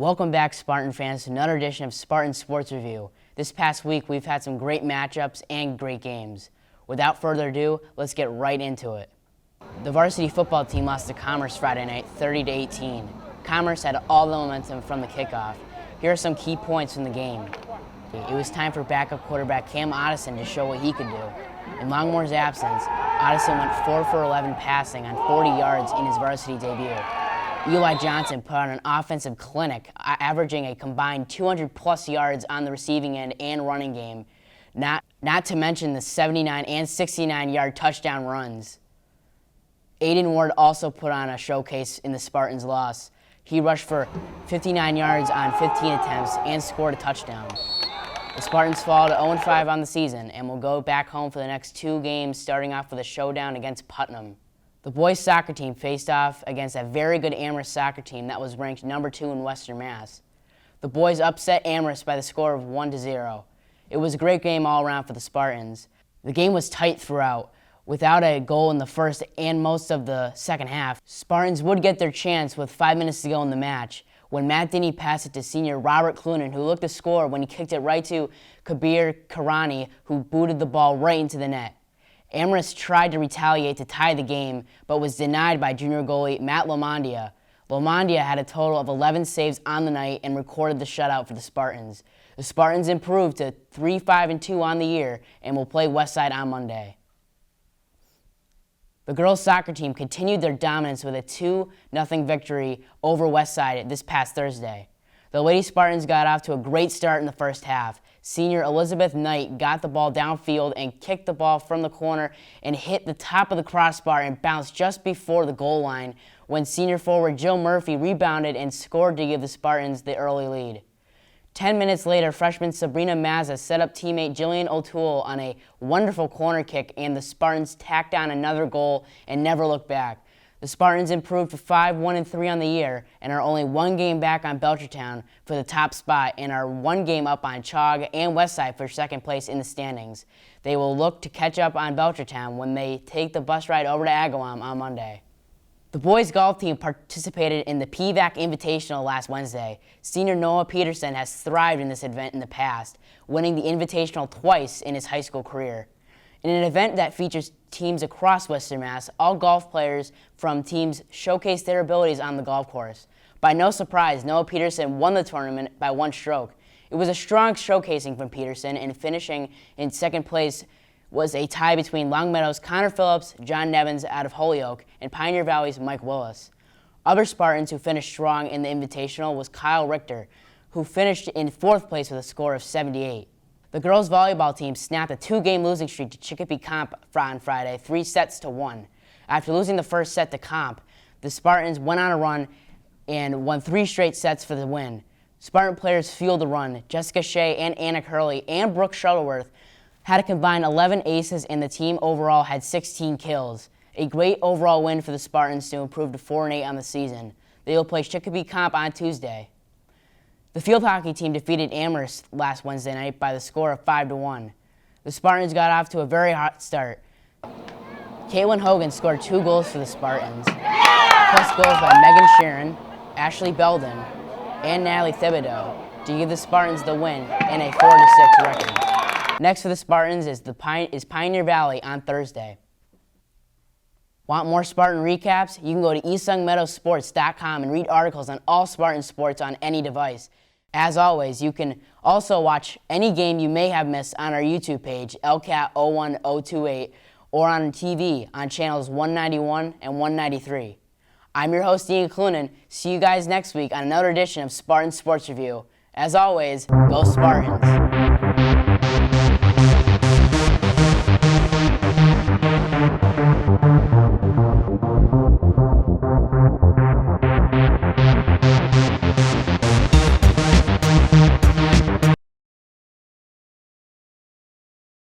Welcome back, Spartan fans, to another edition of Spartan Sports Review. This past week, we've had some great matchups and great games. Without further ado, let's get right into it. The varsity football team lost to Commerce Friday night, 30-18. Commerce had all the momentum from the kickoff. Here are some key points from the game. It was time for backup quarterback Cam Otteson to show what he could do. In Longmore's absence, Otteson went 4 for 11 passing on 40 yards in his varsity debut. Eli Johnson put on an offensive clinic, averaging a combined 200-plus yards on the receiving end and running game, not to mention the 79 and 69-yard touchdown runs. Aiden Ward also put on a showcase in the Spartans' loss. He rushed for 59 yards on 15 attempts and scored a touchdown. The Spartans fall to 0-5 on the season and will go back home for the next 2 games, starting off with a showdown against Putnam. The boys' soccer team faced off against a very good Amherst soccer team that was ranked number 2 in Western Mass. The boys upset Amherst by the score of 1-0. It was a great game all around for the Spartans. The game was tight throughout. Without a goal in the first and most of the second half, Spartans would get their chance with 5 minutes to go in the match when Matt Dinney passed it to senior Robert Cloonan, who looked to score when he kicked it right to Kabir Karani, who booted the ball right into the net. Amherst tried to retaliate to tie the game, but was denied by junior goalie Matt Lomondia. Lomondia had a total of 11 saves on the night and recorded the shutout for the Spartans. The Spartans improved to 3-5-2 on the year and will play Westside on Monday. The girls' soccer team continued their dominance with a 2-0 victory over Westside this past Thursday. The Lady Spartans got off to a great start in the first half. Senior Elizabeth Knight got the ball downfield and kicked the ball from the corner and hit the top of the crossbar and bounced just before the goal line when senior forward Jill Murphy rebounded and scored to give the Spartans the early lead. 10 minutes later, freshman Sabrina Mazza set up teammate Jillian O'Toole on a wonderful corner kick, and the Spartans tacked on another goal and never looked back. The Spartans improved to 5-1-3 on the year and are only 1 game back on Belchertown for the top spot and are 1 game up on Chog and Westside for second place in the standings. They will look to catch up on Belchertown when they take the bus ride over to Agawam on Monday. The boys' golf team participated in the PVAC Invitational last Wednesday. Senior Noah Peterson has thrived in this event in the past, winning the Invitational twice in his high school career. In an event that features teams across Western Mass, all golf players from teams showcase their abilities on the golf course. By no surprise, Noah Peterson won the tournament by 1 stroke. It was a strong showcasing from Peterson, and finishing in second place was a tie between Longmeadow's Connor Phillips, John Nevins out of Holyoke, and Pioneer Valley's Mike Willis. Other Spartans who finished strong in the Invitational was Kyle Richter, who finished in 4th place with a score of 78. The girls' volleyball team snapped a 2-game losing streak to Chicopee Comp on Friday, 3-1. After losing the first set to Comp, the Spartans went on a run and won 3 straight sets for the win. Spartan players fueled the run. Jessica Shea and Anna Curley and Brooke Shuttleworth had a combined 11 aces, and the team overall had 16 kills. A great overall win for the Spartans to improve to 4-8 on the season. They will play Chicopee Comp on Tuesday. The field hockey team defeated Amherst last Wednesday night by the score of 5-1. The Spartans got off to a very hot start. Caitlin Hogan scored 2 goals for the Spartans, plus goals by Megan Sharon, Ashley Belden, and Natalie Thibodeau to give the Spartans the win and a 4-6 record. Next for the Spartans is Pioneer Valley on Thursday. Want more Spartan recaps? You can go to eastsungmeadowsports.com and read articles on all Spartan sports on any device. As always, you can also watch any game you may have missed on our YouTube page, LCAT 01028, or on TV on channels 191 and 193. I'm your host, Ian Cloonan. See you guys next week on another edition of Spartan Sports Review. As always, go Spartans!